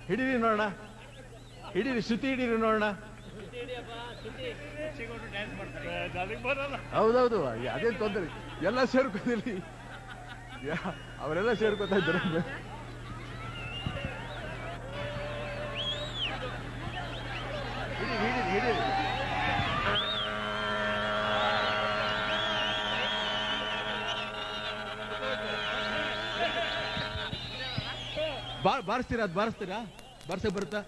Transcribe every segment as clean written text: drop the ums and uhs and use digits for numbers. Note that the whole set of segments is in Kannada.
ಹಿಡೀರಿ ನೋಡೋಣ, ಹಿಡೀರಿ, ಶ್ರುತಿ ಹಿಡೀರಿ ನೋಡೋಣ. ಹೌದೌದು, ಅದೇನು ತೊಂದರೆ, ಎಲ್ಲ ಸೇರ್ಕೋದಿಲ್ಲ, ಅವರೆಲ್ಲ ಸೇರ್ಕೋತಾ ಇದ್ದಾರೆ. ಹಿಡೀರಿ ಹಿಡೀರಿ. ಬಾರಿಸ್ತೀರಾ? ಅದು ಬಾರಿಸ್ತೀರಾ? ಬಾರ್ಸಕ್ ಬರುತ್ತಾ?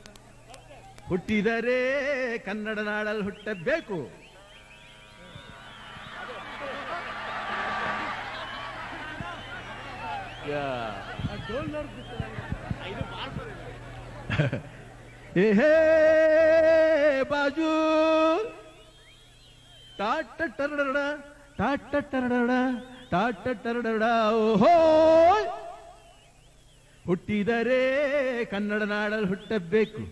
ಹುಟ್ಟಿದರೆ ಕನ್ನಡ ನಾಡಲ್ಲಿ ಹುಟ್ಟಬೇಕು. ಹೇ ಬಾಜು ಟಾಟ ಟರಡ ಟಾಟ ಟರಡ ಟಾಟ ಟರಡ. ಓಹೋ, ಹುಟ್ಟಿದರೆ ಕನ್ನಡ ನಾಡಲ್ಲಿ ಹುಟ್ಟಬೇಕು.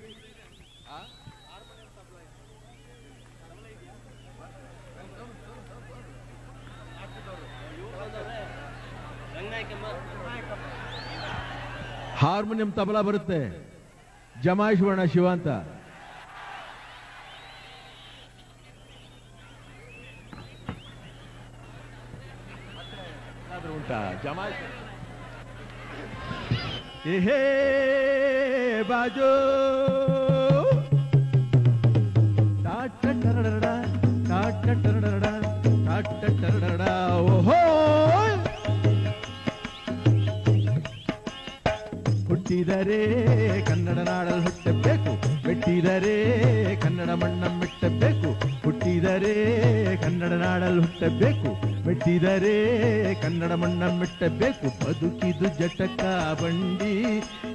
ಹಾರ್ಮೋನಿಯಂ ತಬಲಾ ಬರುತ್ತೆ, ಜಮಾಯಿಸೋಣ ಶಿವ ಅಂತ. ಉಂಟಾ ಜಮಾಯಿಸ? ಹೇ ಬಾಜೋ ಟಾಟ ಟರಡ ಟಾಟ ಟರಡ ಟಾಟ ಟರಡ. ಓಹೋ, ಹುಟ್ಟಿದರೆ ಕನ್ನಡ ನಾಡಲ್ಲಿ ಹುಟ್ಟಬೇಕು, ಮೆಟ್ಟಿದರೆ ಕನ್ನಡ ಮಣ್ಣ ಮೆಟ್ಟಬೇಕು. ಹುಟ್ಟಿದರೆ ಕನ್ನಡ ನಾಡಲ್ಲಿ ಹುಟ್ಟಬೇಕು, ಮೆಟ್ಟಿದರೆ ಕನ್ನಡ ಮಣ್ಣ ಮೆಟ್ಟಬೇಕು. ಬದುಕಿದು ಜಟಕ ಬಂಡಿ,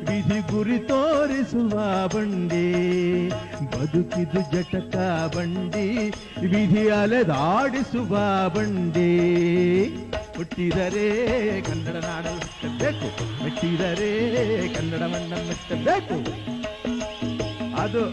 ವಿಧಿ ಗುರಿ ತೋರಿಸುವ ಬಂಡಿ. ಬದುಕಿದು ಜಟಕ ಬಂಡಿ, ವಿಧಿ ಅಲೆದಾಡಿಸುವ ಬಂಡಿ. ಹುಟ್ಟಿದರೆ ಕನ್ನಡ ನಾಡಲ್ಲಿ ಹುಟ್ಟಬೇಕು, ಮೆಟ್ಟಿದರೆ ಕನ್ನಡ ಮಣ್ಣ ಮೆಟ್ಟಬೇಕು. ಅದು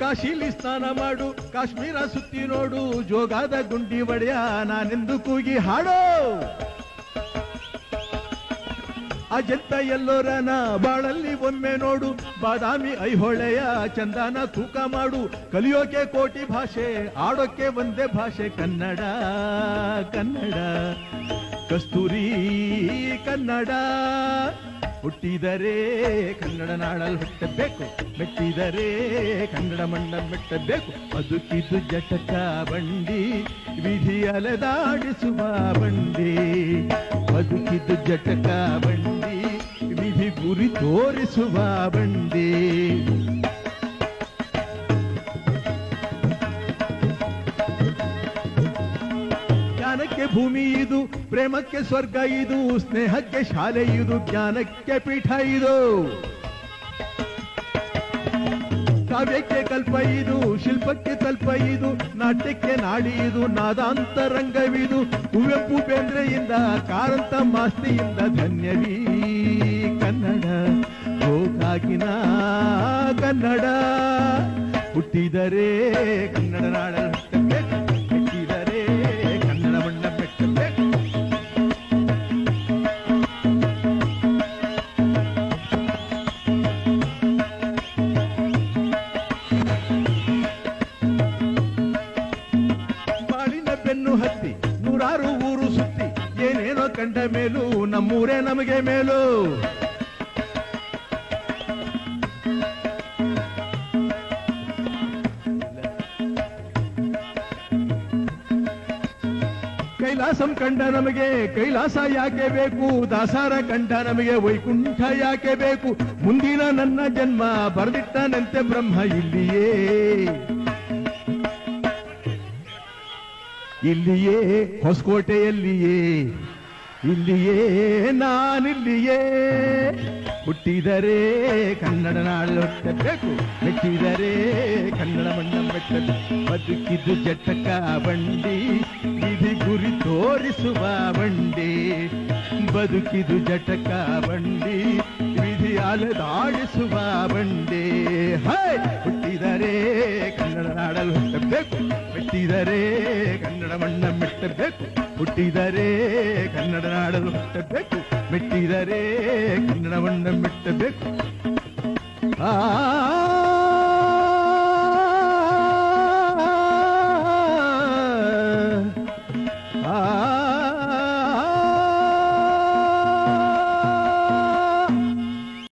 ಕಾಶಿಲಿ ಸ್ನಾನ ಮಾಡು, ಕಾಶ್ಮೀರ ಸುತ್ತಿ ನೋಡು, ಜೋಗಾದ ಗುಂಡಿ ಒಡೆಯ ನಾನೆಂದು ಕೂಗಿ ಹಾಡೋ. ಅಜಂತ ಎಲ್ಲೋರನ ಬಾಳಲ್ಲಿ ಒಮ್ಮೆ ನೋಡು, ಬಾದಾಮಿ ಐಹೊಳೆಯ ಚಂದನ ತೂಕ ಮಾಡು. ಕಲಿಯೋಕೆ ಕೋಟಿ ಭಾಷೆ, ಆಡೋಕೆ ಒಂದೇ ಭಾಷೆ, ಕನ್ನಡ ಕನ್ನಡ ಕಸ್ತೂರಿ ಕನ್ನಡ. ಹುಟ್ಟಿದರೆ ಕನ್ನಡ ನಾಡಲ್ಲಿ ಹುಟ್ಟಬೇಕು, ಮೆಟ್ಟಿದರೆ ಕನ್ನಡ ಮಣ್ಣ ಮೆಟ್ಟಬೇಕು. ಬದುಕಿದು ಜಟಕ ಬಂಡಿ, ವಿಧಿ ಅಲೆದಾಡಿಸುವ ಬಂಡಿ. ಬದುಕಿದು ಜಟಕ ಬಂಡಿ, ವಿಧಿ ಗುರಿ ತೋರಿಸುವ ಬಂಡಿ. ಜ್ಞಾನಕ್ಕೆ ಭೂಮಿ ಇದು, ಪ್ರೇಮಕ್ಕೆ ಸ್ವರ್ಗ ಇದು, ಸ್ನೇಹಕ್ಕೆ ಶಾಲೆ ಇದು, ಜ್ಞಾನಕ್ಕೆ ಪೀಠ ಇದು. ಕಾವ್ಯಕ್ಕೆ ಕಲ್ಪ ಇದು, ಶಿಲ್ಪಕ್ಕೆ ತಲ್ಪ ಇದು, ನಾಟ್ಯಕ್ಕೆ ನಾಡಿ ಇದು, ನಾದಾಂತರಂಗವಿದು. ಕುವೆಂಪು ಬೇಂದ್ರೆಯಿಂದ, ಕಾರಂತ ಮಾಸ್ತಿಯಿಂದ ಧನ್ಯವೀ ಕನ್ನಡ, ಗೋಕಾಗಿನ ಕನ್ನಡ. ಹುಟ್ಟಿದರೆ ಕನ್ನಡ ನಾಡಲ್ಲಿ ಹುಟ್ಟಬೇಕು, ಮೆಟ್ಟಿದರೆ ಕನ್ನಡ ಮಣ್ಣ ಮೆಟ್ಟಬೇಕು. ಬಾಳಿನ ಬೆನ್ನು ಹತ್ತಿ ನೂರಾರು ಊರು ಸುತ್ತಿ, ಏನೇನೋ ಕಂಡ ಮೇಲೂ ನಮ್ಮೂರೇ ನಮಗೆ ಮೇಲು. ಕೈಲಾಸಂ ಕಂಡ ನಮಗೆ ಕೈಲಾಸ ಯಾಕೆ ಬೇಕು, ದಾಸಾರ ಕಂಡ ನಮಗೆ ವೈಕುಂಠ ಯಾಕೆ ಬೇಕು. ಮುಂದಿನ ನನ್ನ ಜನ್ಮ ಬರೆದಿಟ್ಟನಂತೆ ಬ್ರಹ್ಮ ಇಲ್ಲಿಯೇ, ಇಲ್ಲಿಯೇ ಹೊಸಕೋಟೆಯಲ್ಲಿಯೇ, ಇಲ್ಲಿಯೇ ನಾನಿಲ್ಲಿಯೇ. ಹುಟ್ಟಿದರೆ ಕನ್ನಡ ನಾಡಲ್ಲಿ ಹುಟ್ಟಬೇಕು, ಮೆಟ್ಟಿದರೆ ಕನ್ನಡ ಮಣ್ಣ ಮೆಟ್ಟಬೇಕು. ಬದುಕಿದು ಜಟಕ ಬಂಡಿ, ವಿಧಿ ಗುರಿ ತೋರಿಸುವ ಬಂಡಿ. ಬದುಕಿದು ಜಟಕ ಬಂಡಿ, ವಿಧಿ ಅಲೆದಾಡಿಸುವ ಬಂಡಿ. ಹುಟ್ಟಿದರೆ ಕನ್ನಡ ನಾಡಲ್ಲಿ ಹುಟ್ಟಬೇಕು, ಮೆಟ್ಟಿದರೆ ಕನ್ನಡ ಮಣ್ಣ ಮೆಟ್ಟಬೇಕು. ಹುಟ್ಟಿದರೆ ಕನ್ನಡ ನಾಡಲು ಹುಟ್ಟಬೇಕು, ಮೆಟ್ಟಿದರೆ ಕನ್ನಡವನ್ನು ಮೆಟ್ಟಬೇಕು. ಆ